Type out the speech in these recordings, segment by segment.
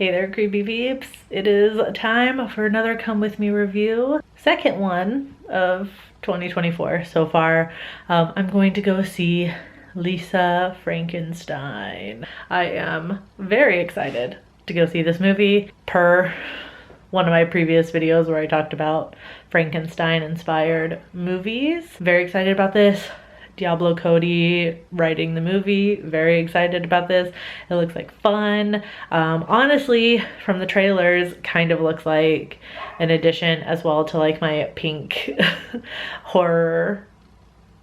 Hey there, creepy peeps. It is time for another Come With Me review. Second one of 2024 so far. I'm going to go see Lisa Frankenstein. I am very excited to go see this movie, per one of my previous videos where I talked about Frankenstein-inspired movies. Very excited about this. Diablo Cody writing the movie, very excited about this. It looks like fun. Honestly, from the trailers, kind of looks like an addition as well to like my pink horror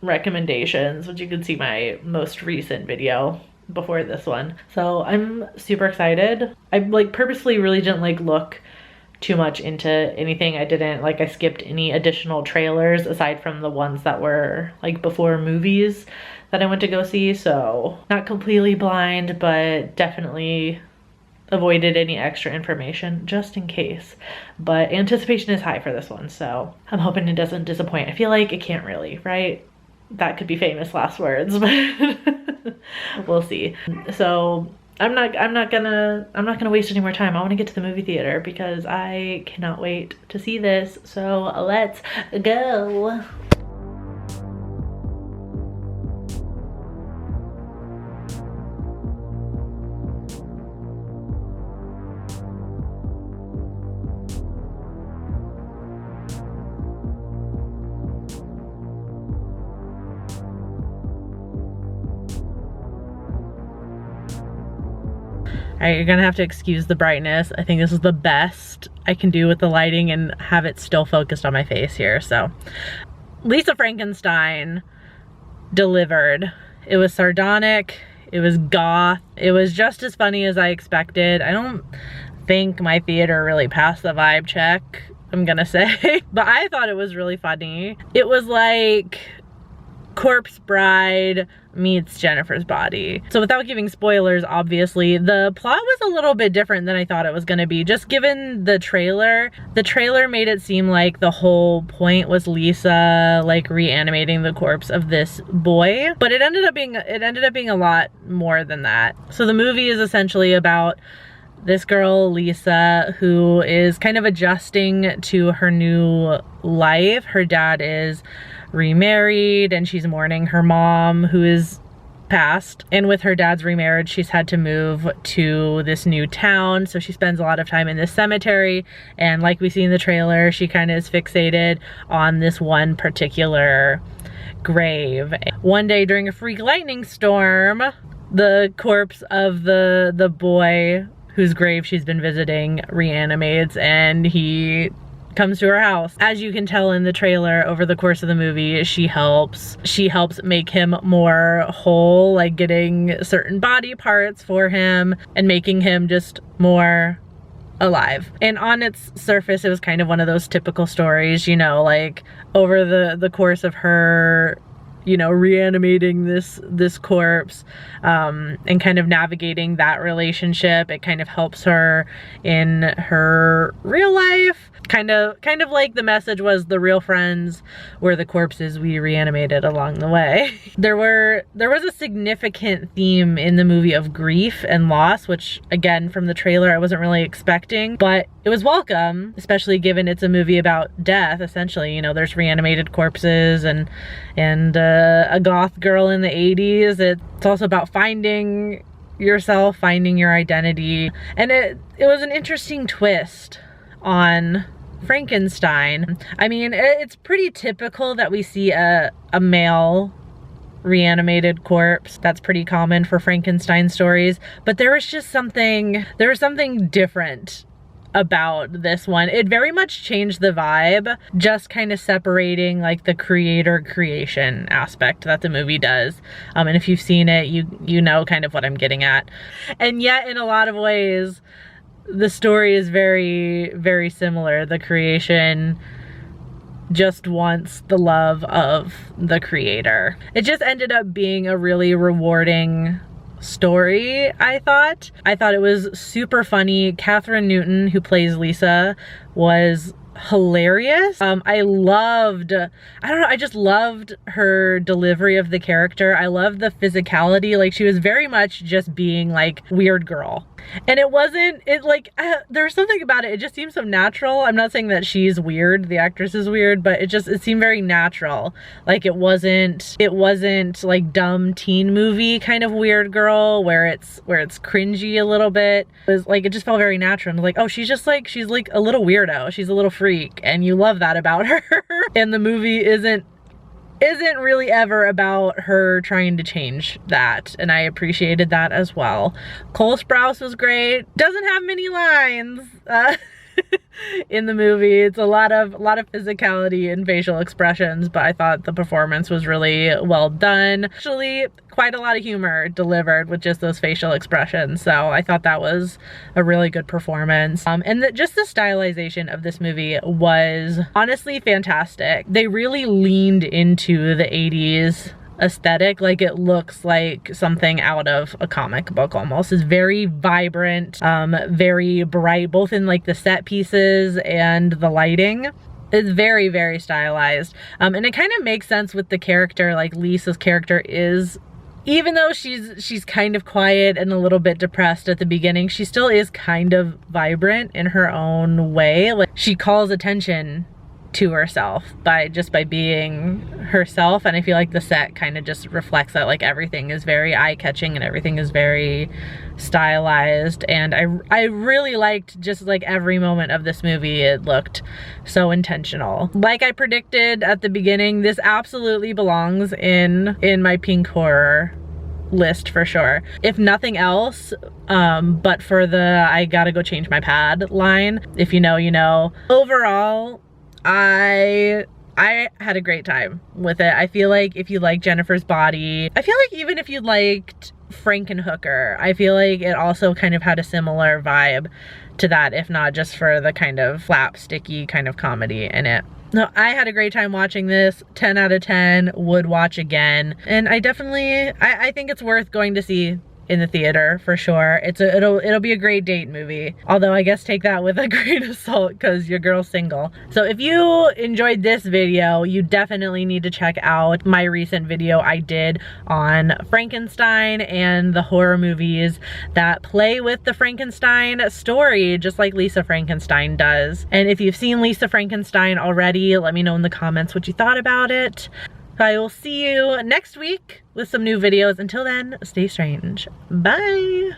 recommendations, which you can see my most recent video before this one. So I'm super excited. I like purposely really didn't like look too much into anything. I skipped any additional trailers aside from the ones that were like before movies that I went to go see, so not completely blind, but definitely avoided any extra information just in case. But anticipation is high for this one, so I'm hoping it doesn't disappoint. I feel like it can't really, right? That could be famous last words, but we'll see. So I'm not gonna waste any more time. I want to get to the movie theater because I cannot wait to see this. So let's go. Alright, you're gonna have to excuse the brightness. I think this is the best I can do with the lighting and have it still focused on my face here. So, Lisa Frankenstein delivered. It was sardonic, it was goth, it was just as funny as I expected. I don't think my theater really passed the vibe check, I'm gonna say, but I thought it was really funny. It was like Corpse Bride meets Jennifer's Body. So without giving spoilers, obviously, the plot was a little bit different than I thought it was gonna be. Just given the trailer made it seem like the whole point was Lisa like reanimating the corpse of this boy, but it ended up being a lot more than that. So the movie is essentially about this girl, Lisa, who is kind of adjusting to her new life. Her dad is remarried and she's mourning her mom, who is passed. And with her dad's remarriage, she's had to move to this new town. So she spends a lot of time in this cemetery. And like we see in the trailer, she kind of is fixated on this one particular grave. One day during a freak lightning storm, the corpse of the boy whose grave she's been visiting reanimates, and he comes to her house. As you can tell in the trailer, over the course of the movie, she helps make him more whole, like getting certain body parts for him and making him just more alive. And on its surface, it was kind of one of those typical stories, you know, like over the course of her, you know, reanimating this corpse and kind of navigating that relationship. It kind of helps her in her real life. Kind of like the message was the real friends were the corpses we reanimated along the way. There was a significant theme in the movie of grief and loss, which again from the trailer I wasn't really expecting, but it was welcome, especially given it's a movie about death, essentially. You know, there's reanimated corpses and a goth girl in the 80s. It's also about finding yourself, finding your identity. And it was an interesting twist on Frankenstein. I mean, it's pretty typical that we see a male reanimated corpse. That's pretty common for Frankenstein stories, but there was something different about this one. It very much changed the vibe, just kind of separating like the creator creation aspect that the movie does. And if you've seen it, you know kind of what I'm getting at. And yet in a lot of ways, the story is very, very similar. The creation just wants the love of the creator. It just ended up being a really rewarding story, I thought. I thought it was super funny. Catherine Newton, who plays Lisa, was hilarious. I don't know, I just loved her delivery of the character. I loved the physicality. Like, she was very much just being like weird girl. And it wasn't, there's something about it, it just seems so natural. I'm not saying that she's weird, the actress is weird, but it seemed very natural. Like, it wasn't like dumb teen movie kind of weird girl where it's cringy a little bit. It was like, it just felt very natural. And like, oh, she's like a little weirdo, she's a little freak, and you love that about her. And the movie isn't really ever about her trying to change that, and I appreciated that as well. Cole Sprouse was great. Doesn't have many lines in the movie. It's a lot of physicality and facial expressions, but I thought the performance was really well done. Actually, quite a lot of humor delivered with just those facial expressions, so I thought that was a really good performance. And just the stylization of this movie was honestly fantastic. They really leaned into the 80s aesthetic. Like, it looks like something out of a comic book almost. It's very vibrant, very bright, both in like the set pieces and the lighting. It's very, very stylized. And it kind of makes sense with the character. Like, Lisa's character is, even though she's kind of quiet and a little bit depressed at the beginning, she still is kind of vibrant in her own way. Like, she calls attention to herself by being herself, and I feel like the set kind of just reflects that. Like, everything is very eye-catching and everything is very stylized, and I really liked just like every moment of this movie. It looked so intentional. Like I predicted at the beginning, this absolutely belongs in my pink horror list for sure. If nothing else, but for the I gotta go change my pad line. If you know, you know. Overall, I had a great time with it. I feel like if you like Jennifer's Body, I feel like even if you liked Frankenhooker, I feel like it also kind of had a similar vibe to that, if not just for the kind of slapsticky kind of comedy in it. No, I had a great time watching this. 10 out of 10, would watch again. And I definitely, I think it's worth going to see in the theater for sure. It'll be a great date movie. Although I guess take that with a grain of salt because your girl's single. So if you enjoyed this video, you definitely need to check out my recent video I did on Frankenstein and the horror movies that play with the Frankenstein story, just like Lisa Frankenstein does. And if you've seen Lisa Frankenstein already, let me know in the comments what you thought about it. I will see you next week with some new videos. Until then, stay strange. Bye.